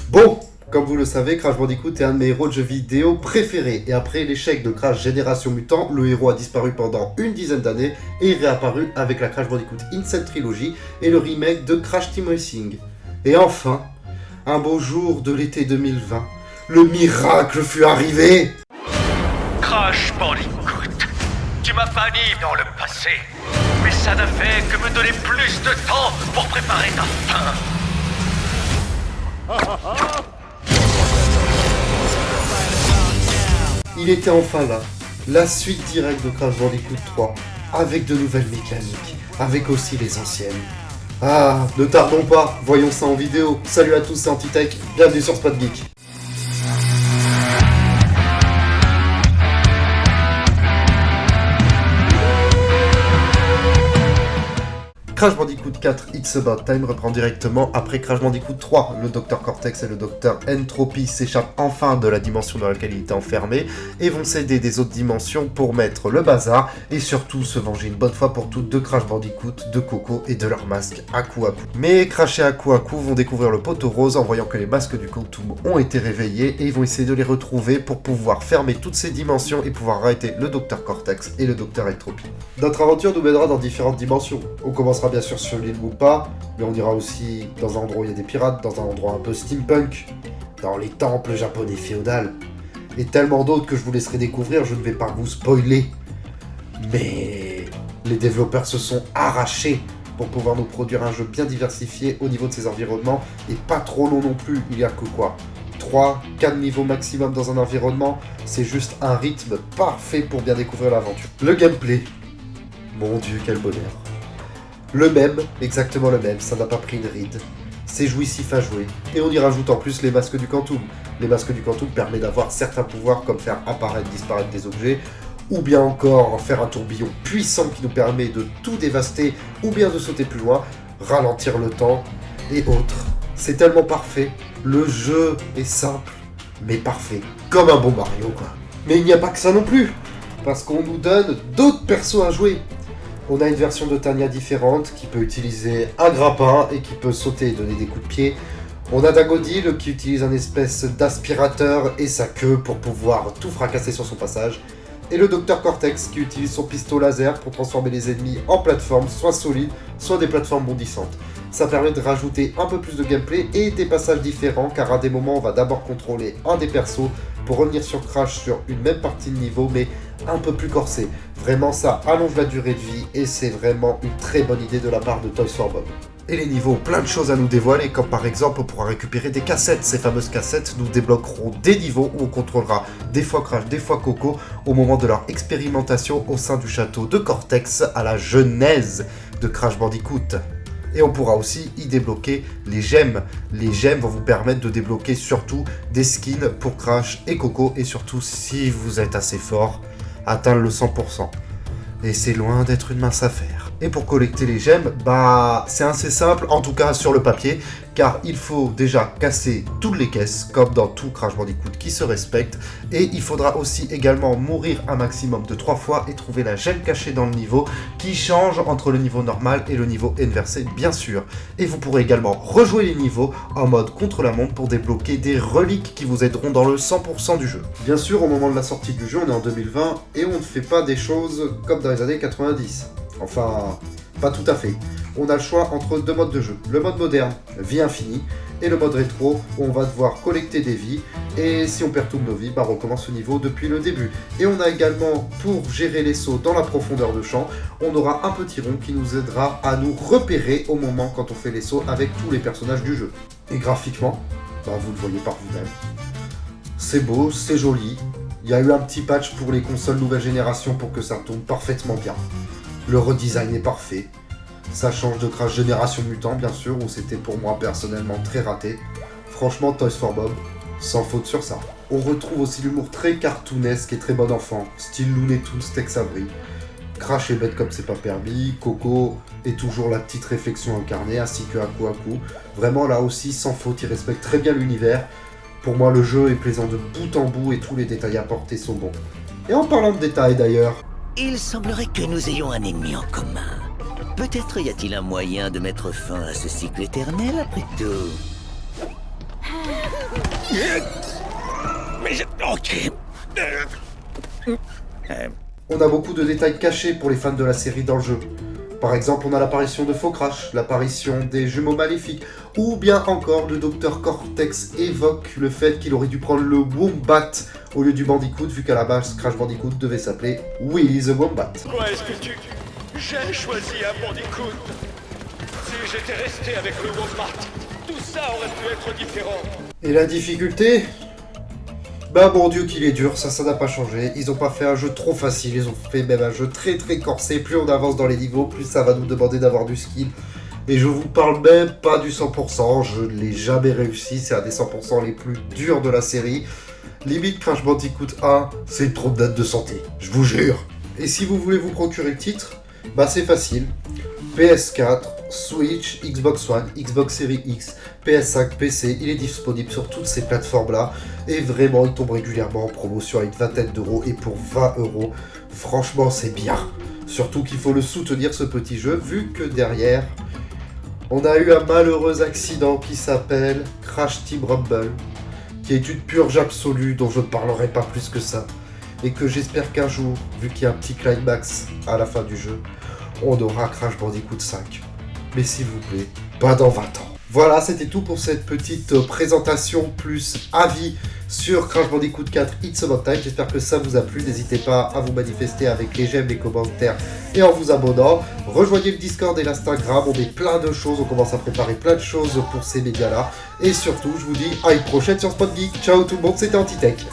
Bon, comme vous le savez, Crash Bandicoot est un de mes héros de jeux vidéo préférés. Et après l'échec de Crash Génération Mutant, le héros a disparu pendant une dizaine d'années et est réapparu avec la Crash Bandicoot Insane Trilogy et le remake de Crash Team Racing. Et enfin, un beau jour de l'été 2020, le miracle fut arrivé. Crash Bandicoot, tu m'as banni dans le passé, mais ça n'a fait que me donner plus de temps pour préparer ta fin. Il était enfin là, la suite directe de Crash Bandicoot 3, avec de nouvelles mécaniques, avec aussi les anciennes. Ah, ne tardons pas, voyons ça en vidéo. Salut à tous, c'est Antitech, bienvenue sur Spot Geek. Crash Bandicoot 4 It's About Time reprend directement après Crash Bandicoot 3. Le Dr Cortex et le Dr Entropy s'échappent enfin de la dimension dans laquelle il était enfermé et vont s'aider des autres dimensions pour mettre le bazar et surtout se venger une bonne fois pour toutes de Crash Bandicoot, de Coco et de leur masque Aku Aku. Mais Crash et Aku Aku vont découvrir le poteau rose en voyant que les masques du Quantum ont été réveillés et ils vont essayer de les retrouver pour pouvoir fermer toutes ces dimensions et pouvoir arrêter le Dr Cortex et le Dr Entropy. Notre aventure nous mènera dans différentes dimensions. On commencera bien sûr sur l'île Woopa, mais on ira aussi dans un endroit où il y a des pirates, dans un endroit un peu steampunk, dans les temples japonais féodales, et tellement d'autres que je vous laisserai découvrir, je ne vais pas vous spoiler. Mais les développeurs se sont arrachés pour pouvoir nous produire un jeu bien diversifié au niveau de ses environnements, et pas trop long non plus, il y a que quoi 3-4 niveaux maximum dans un environnement, c'est juste un rythme parfait pour bien découvrir l'aventure. Le gameplay, mon dieu quel bonheur. Le même, exactement le même, ça n'a pas pris une ride. C'est jouissif à jouer. Et on y rajoute en plus les masques du Quantum. Les masques du Quantum permettent d'avoir certains pouvoirs comme faire apparaître, disparaître des objets, ou bien encore faire un tourbillon puissant qui nous permet de tout dévaster, ou bien de sauter plus loin, ralentir le temps, et autres. C'est tellement parfait. Le jeu est simple, mais parfait. Comme un bon Mario, quoi. Mais il n'y a pas que ça non plus, parce qu'on nous donne d'autres persos à jouer. On a une version de Tanya différente qui peut utiliser un grappin et qui peut sauter et donner des coups de pied. On a Dagodil qui utilise un espèce d'aspirateur et sa queue pour pouvoir tout fracasser sur son passage. Et le Dr Cortex qui utilise son pistolet laser pour transformer les ennemis en plateformes soit solides, soit des plateformes bondissantes. Ça permet de rajouter un peu plus de gameplay et des passages différents car à des moments on va d'abord contrôler un des persos pour revenir sur Crash sur une même partie de niveau mais un peu plus corsé. Vraiment ça allonge la durée de vie et c'est vraiment une très bonne idée de la part de Toys for Bob. Et les niveaux ont plein de choses à nous dévoiler, comme par exemple on pourra récupérer des cassettes. Ces fameuses cassettes nous débloqueront des niveaux où on contrôlera des fois Crash, des fois Coco au moment de leur expérimentation au sein du château de Cortex à la genèse de Crash Bandicoot. Et on pourra aussi y débloquer les gemmes. Les gemmes vont vous permettre de débloquer surtout des skins pour Crash et Coco et surtout si vous êtes assez fort, atteindre le 100%. Et c'est loin d'être une mince affaire. Et pour collecter les gemmes, c'est assez simple, en tout cas sur le papier, car il faut déjà casser toutes les caisses, comme dans tout Crash Bandicoot qui se respecte, et il faudra aussi également mourir un maximum de 3 fois et trouver la gemme cachée dans le niveau, qui change entre le niveau normal et le niveau inversé, bien sûr. Et vous pourrez également rejouer les niveaux en mode contre-la-montre pour débloquer des reliques qui vous aideront dans le 100% du jeu. Bien sûr, au moment de la sortie du jeu, on est en 2020, et on ne fait pas des choses comme dans les années 90. Enfin, pas tout à fait. On a le choix entre deux modes de jeu. Le mode moderne, vie infinie, et le mode rétro, où on va devoir collecter des vies, et si on perd toutes nos vies, on recommence au niveau depuis le début. Et on a également, pour gérer les sauts dans la profondeur de champ, on aura un petit rond qui nous aidera à nous repérer au moment quand on fait les sauts avec tous les personnages du jeu. Et graphiquement, vous le voyez par vous-même. C'est beau, c'est joli. Il y a eu un petit patch pour les consoles nouvelle génération pour que ça tourne parfaitement bien. Le redesign est parfait. Ça change de Crash Génération Mutant, bien sûr, où c'était pour moi personnellement très raté. Franchement, Toys for Bob, sans faute sur ça. On retrouve aussi l'humour très cartoonesque et très bon enfant, style Looney Tunes Tex Avery. Crash est bête comme c'est pas permis, Coco est toujours la petite réflexion incarnée, ainsi que Aku Aku. Vraiment, là aussi, sans faute, il respecte très bien l'univers. Pour moi, le jeu est plaisant de bout en bout et tous les détails apportés sont bons. Et en parlant de détails d'ailleurs... Il semblerait que nous ayons un ennemi en commun. Peut-être y a-t-il un moyen de mettre fin à ce cycle éternel après tout. Mais je... Ok. On a beaucoup de détails cachés pour les fans de la série dans le jeu. Par exemple, on a l'apparition de Faux Crash, l'apparition des jumeaux maléfiques, ou bien encore le Dr Cortex évoque le fait qu'il aurait dû prendre le Wombat au lieu du Bandicoot, vu qu'à la base Crash Bandicoot devait s'appeler Willy the Wombat. Quoi est-ce que tu... J'ai choisi un Bandicoot. Si j'étais resté avec le Wombat, tout ça aurait pu être différent. Et la difficulté ? Bah mon dieu qu'il est dur, ça n'a pas changé. Ils ont pas fait un jeu trop facile, ils ont fait même un jeu très très corsé. Plus on avance dans les niveaux, plus ça va nous demander d'avoir du skill. Et je vous parle même pas du 100%, je ne l'ai jamais réussi, c'est un des 100% les plus durs de la série. Limite Crash Bandicoot 1, c'est une promenade de santé, je vous jure. Et si vous voulez vous procurer le titre, bah c'est facile. PS4, Switch, Xbox One, Xbox Series X, PS5, PC, il est disponible sur toutes ces plateformes-là. Et vraiment, il tombe régulièrement en promotion à une vingtaine d'euros. Et pour 20 euros, franchement, c'est bien. Surtout qu'il faut le soutenir, ce petit jeu, vu que derrière, on a eu un malheureux accident qui s'appelle Crash Team Rumble, qui est une purge absolue dont je ne parlerai pas plus que ça. Et que j'espère qu'un jour, vu qu'il y a un petit climax à la fin du jeu, on aura Crash Bandicoot 5. Mais s'il vous plaît, pas dans 20 ans. Voilà, c'était tout pour cette petite présentation plus avis sur Crash Bandicoot 4 It's About Time. J'espère que ça vous a plu. N'hésitez pas à vous manifester avec les j'aime, les commentaires et en vous abonnant. Rejoignez le Discord et l'Instagram. On met plein de choses. On commence à préparer plein de choses pour ces médias-là. Et surtout, je vous dis à une prochaine sur Spot Geek. Ciao tout le monde, c'était Antitech.